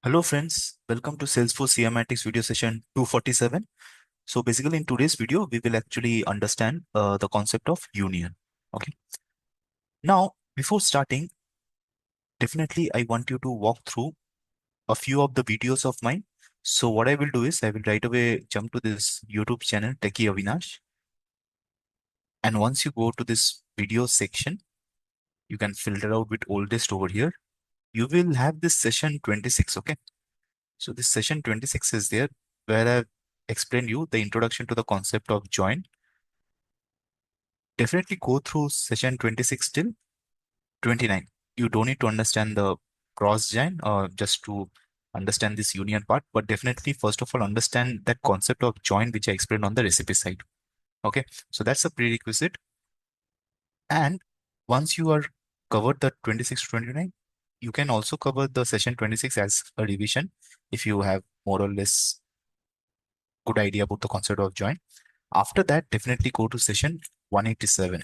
Hello friends, welcome to Salesforce CMAtics video session 247. So basically in today's video, we will actually understand the concept of union. Okay. Now, before starting, definitely I want you to walk through a few of the videos of mine. So what I will do is I will right away jump to this YouTube channel, Techie Avinash. And once you go to this video section, you can filter out with oldest over here. You will have this session 26. Okay. So this session 26 is there where I've explained you the introduction to the concept of join. Definitely go through session 26 till 29. You don't need to understand the cross join or just to understand this union part, but definitely first of all understand that concept of join which I explained on the recipe side. Okay, so that's a prerequisite. And once you are covered the 26 to 29, you can also cover the session 26 as a revision if you have more or less good idea about the concept of join. After that, definitely go to session 187.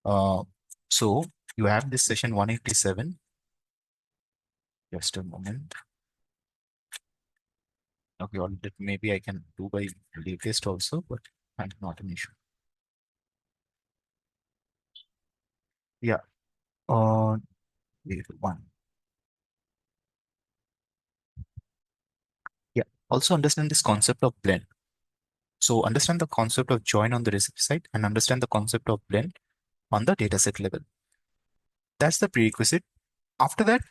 Uh, so you have this session 187. Just a moment. Okay, or that maybe I can do by latest also, but not an issue. Yeah. Wait, one. Yeah. Also understand this concept of blend. So understand the concept of join on the recipe side and understand the concept of blend on the dataset level. That's the prerequisite. After that,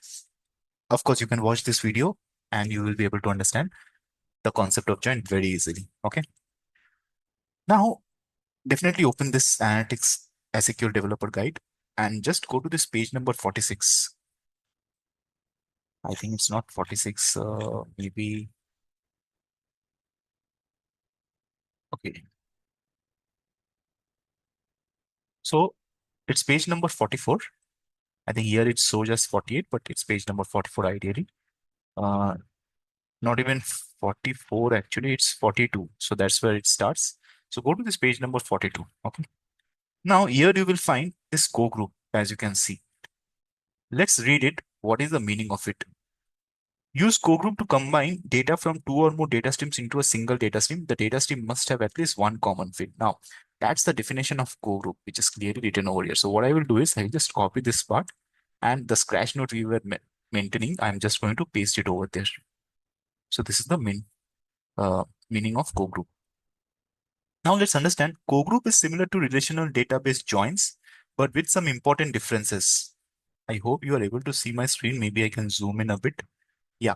of course, you can watch this video and you will be able to understand the concept of join very easily. Okay. Now, definitely open this analytics SAQL developer guide and just go to this page number 46. I think it's not 46, maybe. Okay. So it's page number 44. I think here it shows just 48, but it's page number 44 ideally. Uh, Not even 44, actually, it's 42. So that's where it starts. So go to this page number 42. Okay. Now here you will find this co-group, as you can see. Let's read it. What is the meaning of it? Use co-group to combine data from two or more data streams into a single data stream. The data stream must have at least one common field. Now, that's the definition of co-group, which is clearly written over here. So what I will do is I will just copy this part and the scratch note we were maintaining, I'm just going to paste it over there. So this is the meaning of co-group. Now let's understand co-group is similar to relational database joins, but with some important differences. I hope you are able to see my screen. Maybe I can zoom in a bit. Yeah.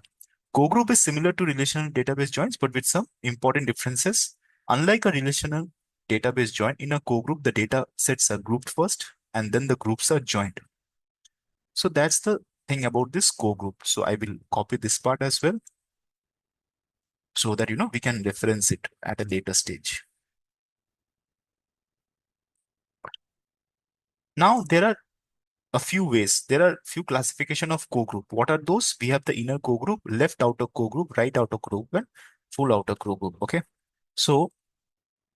Co-group is similar to relational database joins, but with some important differences. Unlike a relational database join, in a co-group, the data sets are grouped first and then the groups are joined. So that's the thing about this co-group. So I will copy this part as well so that, we can reference it at a later stage. Now there are a few ways. There are few classification of co-group. What are those? We have the inner co-group, left outer co-group, right outer co-group, and full outer co-group. Okay. So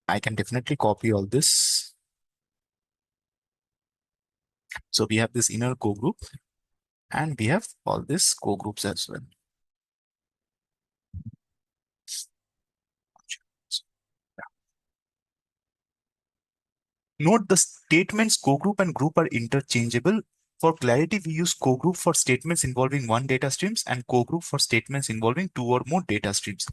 I can definitely copy all this. So we have this inner co-group and we have all these co-groups as well. Note the statements co-group and group are interchangeable. For clarity, we use co-group for statements involving one data streams and co-group for statements involving two or more data streams.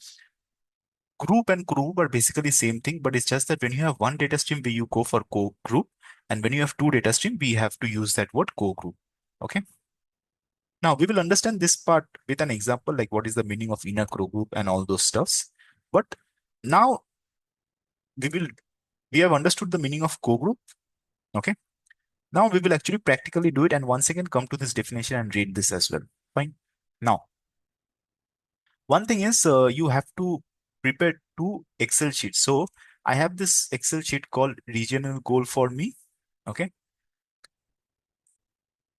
Group and group are basically same thing, but it's just that when you have one data stream, we you go for co-group, and when you have two data stream, we have to use that word co-group. Okay. Now we will understand this part with an example, like what is the meaning of inner co-group and all those stuffs. But now we have understood the meaning of co-group. Okay. Now we will actually practically do it, and once again come to this definition and read this as well. Fine. Now, one thing is you have to prepare two Excel sheets. So I have this Excel sheet called regional goal for me. Okay.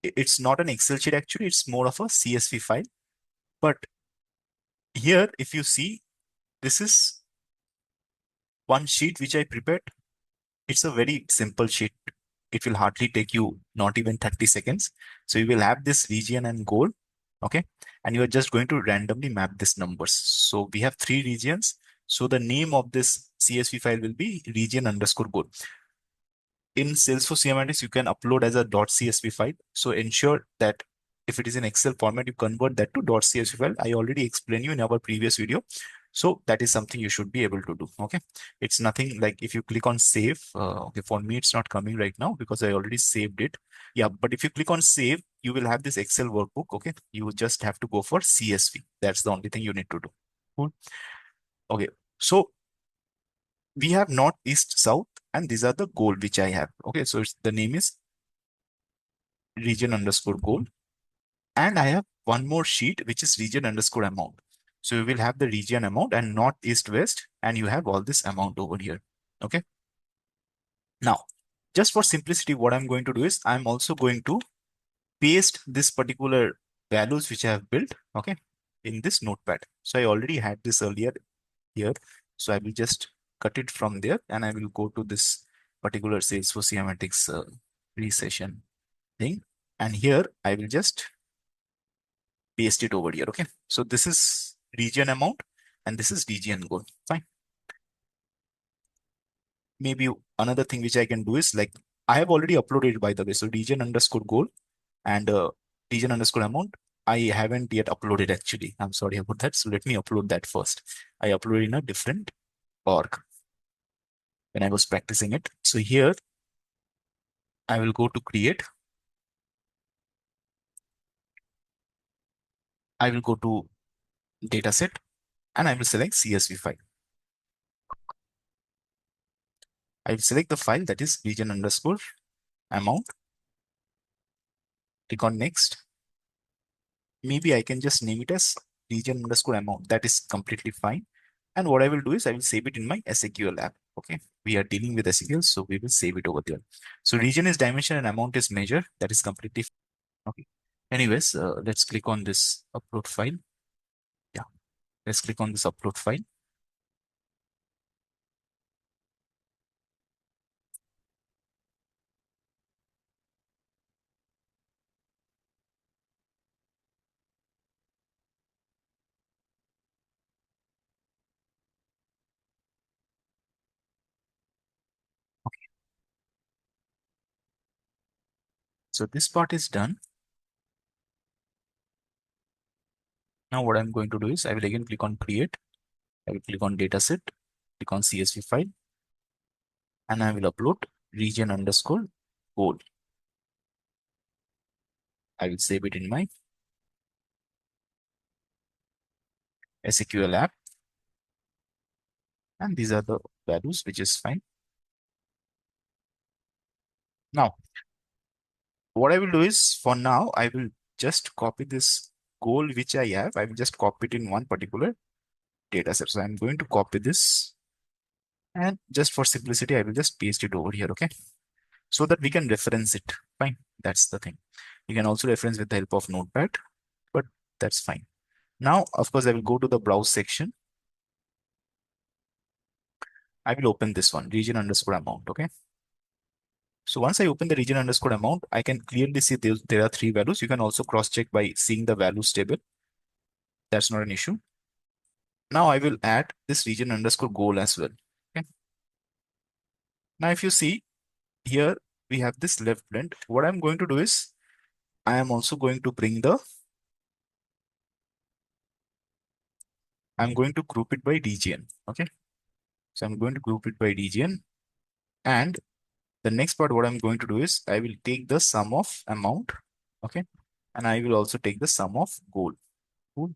It's not an Excel sheet actually, it's more of a CSV file. But here, if you see, this is one sheet which I prepared. It's a very simple sheet. It will hardly take you not even 30 seconds. So you will have this region and goal. Okay. And you are just going to randomly map these numbers. So we have three regions. So the name of this CSV file will be region underscore goal. In Salesforce CMATIX, you can upload as a .csv file. So ensure that if it is in Excel format, you convert that to .csv file. I already explained you in our previous video. So that is something you should be able to do. Okay. It's nothing like if you click on save. Okay. For me, it's not coming right now because I already saved it. Yeah. But if you click on save, you will have this Excel workbook. Okay. You just have to go for CSV. That's the only thing you need to do. Cool. Okay. So we have north, east, south, and these are the goal which I have. Okay. So the name is region underscore goal. And I have one more sheet, which is region underscore amount. So you will have the region amount and north, east, west, and you have all this amount over here. Okay. Now, just for simplicity, what I'm going to do is I'm also going to paste this particular values which I have built, okay, in this notepad. So I already had this earlier here. So I will just cut it from there and I will go to this particular Salesforce CMATIX recession thing. And here I will just paste it over here. Okay. So this is region amount and this is region goal. Fine. Maybe another thing which I can do is like I have already uploaded by the way. So region underscore goal and region underscore amount. I haven't yet uploaded actually. I'm sorry about that. So let me upload that first. I uploaded in a different org when I was practicing it. So here I will go to create. I will go to dataset and I will select CSV file. I will select the file that is region underscore amount. Click on next. Maybe I can just name it as region underscore amount. That is completely fine. And what I will do is I will save it in my SAQL app. Okay. We are dealing with SAQL, so we will save it over there. So region is dimension and amount is measure. That is completely fine. Okay. Anyways, let's click on this upload file. Yeah. Let's click on this upload file. So this part is done. Now what I'm going to do is I will again click on create. I will click on dataset, click on CSV file, and I will upload region underscore goal. I will save it in my SAQL app. And these are the values, which is fine. Now, what I will do is for now, I will just copy this goal which I have. I will just copy it in one particular data set. So I'm going to copy this and just for simplicity, I will just paste it over here. Okay. So that we can reference it. Fine. That's the thing. You can also reference with the help of Notepad, but that's fine. Now, of course, I will go to the browse section. I will open this one, region underscore amount. Okay. So once I open the region underscore amount, I can clearly see there are three values. You can also cross check by seeing the values table. That's not an issue. Now I will add this region underscore goal as well. Okay. Now, if you see here, we have this left blend. What I'm going to do is I am also going to bring I'm going to group it by region. Okay. So I'm going to group it by region. And the next part, what I'm going to do is I will take the sum of amount. Okay. And I will also take the sum of goal. Cool.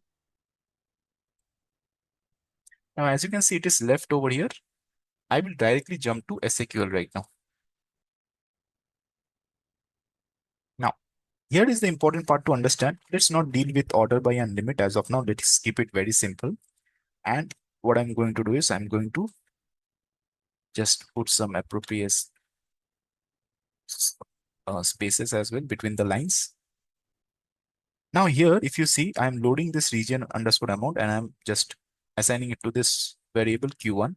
Now, as you can see, it is left over here. I will directly jump to SAQL right now. Now, here is the important part to understand. Let's not deal with order by and limit as of now. Let's keep it very simple. And what I'm going to do is I'm going to just put some appropriate spaces as well between the lines. Now here, if you see, I'm loading this region underscore amount and I'm just assigning it to this variable Q1.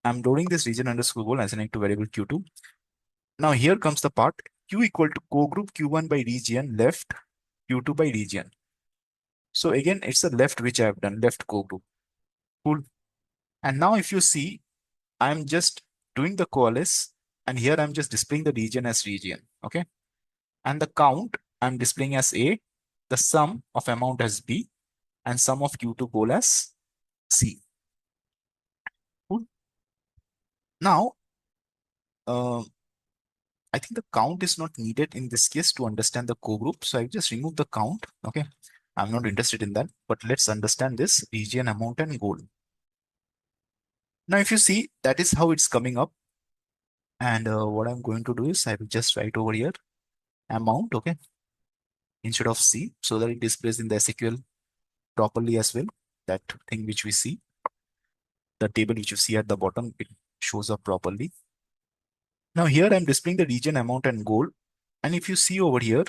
I'm loading this region underscore goal, assigning it to variable Q2. Now here comes the part Q equal to co-group Q1 by region left, Q2 by region. So again, it's the left which I have done, left co-group. Cool. And now if you see, I'm just doing the coalesce, and here I'm just displaying the region as region. Okay. And the count I'm displaying as A, the sum of amount as B, and sum of Q2 goal as C. Cool. Now, uh, I think the count is not needed in this case to understand the co-group. So I just remove the count. Okay. I'm not interested in that, but let's understand this region, amount, and goal. Now, if you see, that is how it's coming up. And what I'm going to do is I will just write over here amount, okay, instead of C, so that it displays in the SAQL properly as well. That thing which we see, the table which you see at the bottom, it shows up properly. Now here I'm displaying the region, amount, and goal. And if you see over here,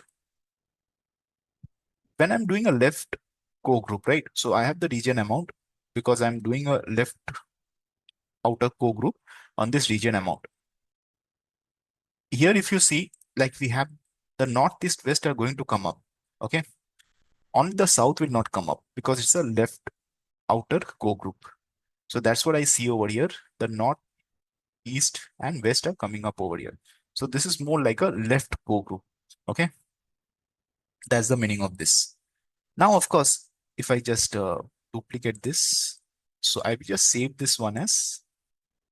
when I'm doing a left co-group, right? So I have the region amount because I'm doing a left outer co-group on this region amount. Here, if you see, like we have the north, east, west are going to come up. Okay. Only the south will not come up because it's a left outer co-group. So that's what I see over here. The north, east, and west are coming up over here. So this is more like a left co-group. Okay. That's the meaning of this. Now, of course, if I just duplicate this, so I will just save this one as,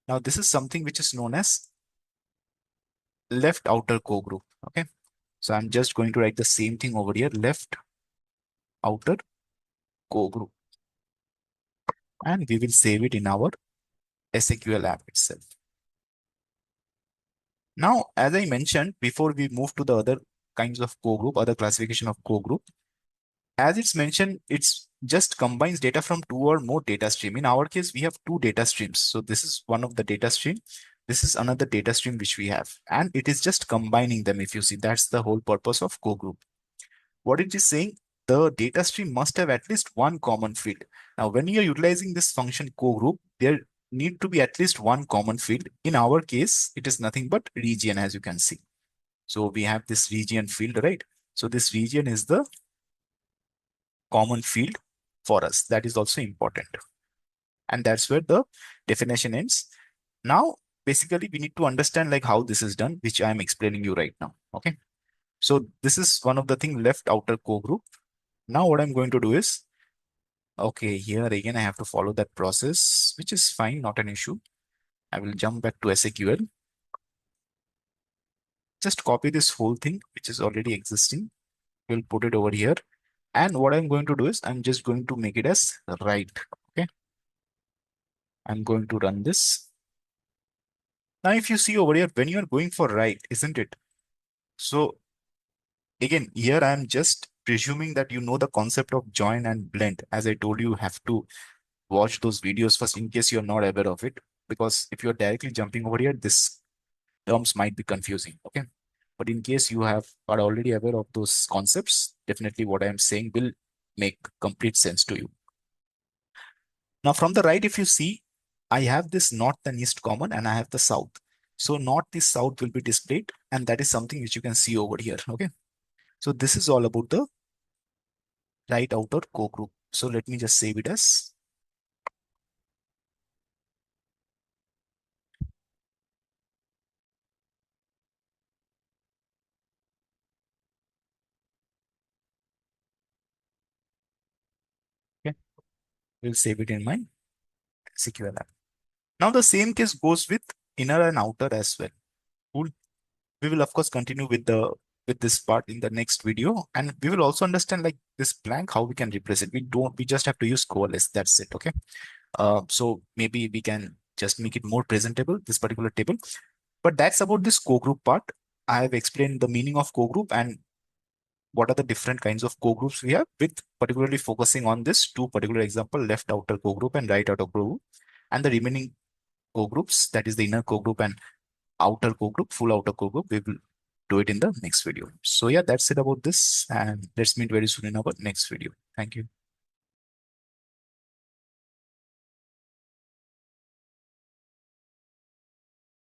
now this is something which is known as left outer co-group. Okay. So I'm just going to write the same thing over here, left outer co-group. And we will save it in our SAQL app itself. Now, as I mentioned, before we move to the other kinds of co-group, other classification of co-group, as it's mentioned, it's just combines data from two or more data stream. In our case, we have two data streams. So this is one of the data stream. This is another data stream which we have, and it is just combining them. If you see, that's the whole purpose of co-group. What it is saying, the data stream must have at least one common field. Now, when you're utilizing this function co-group, there need to be at least one common field. In our case, it is nothing but region, as you can see. So we have this region field, right? So this region is the common field for us. That is also important. And that's where the definition ends. Now, basically, we need to understand like how this is done, which I'm explaining you right now. Okay. So this is one of the thing left outer co-group. Now what I'm going to do is, okay, here again, I have to follow that process, which is fine, not an issue. I will jump back to SAQL. Just copy this whole thing, which is already existing. We'll put it over here. And what I'm going to do is I'm just going to make it as right. Okay. I'm going to run this. Now, if you see over here, when you're going for right, isn't it? So again, here I'm just presuming that you know the concept of join and blend. As I told you, you have to watch those videos first in case you're not aware of it. Because if you're directly jumping over here, this terms might be confusing. Okay. But in case you are already aware of those concepts, definitely what I am saying will make complete sense to you. Now from the right, if you see, I have this north and east common and I have the south. So north, east, south will be displayed, and that is something which you can see over here. Okay. So this is all about the right outer co-group. So let me just save it as. Okay. We'll save it in my SQL app. Now the same case goes with inner and outer as well. Cool. We will of course continue with this part in the next video, and we will also understand like this blank, how we can replace it. We just have to use coalesce. That's it. Okay. So maybe we can just make it more presentable, this particular table. But that's about this co-group part. I have explained the meaning of co-group and what are the different kinds of co-groups we have, with particularly focusing on this two particular example, left outer co-group and right outer co-group, and the remaining co-groups, that is the inner co-group and outer co-group, full outer co-group, we will do it in the next video. So yeah, that's it about this, and let's meet very soon in our next video. Thank you.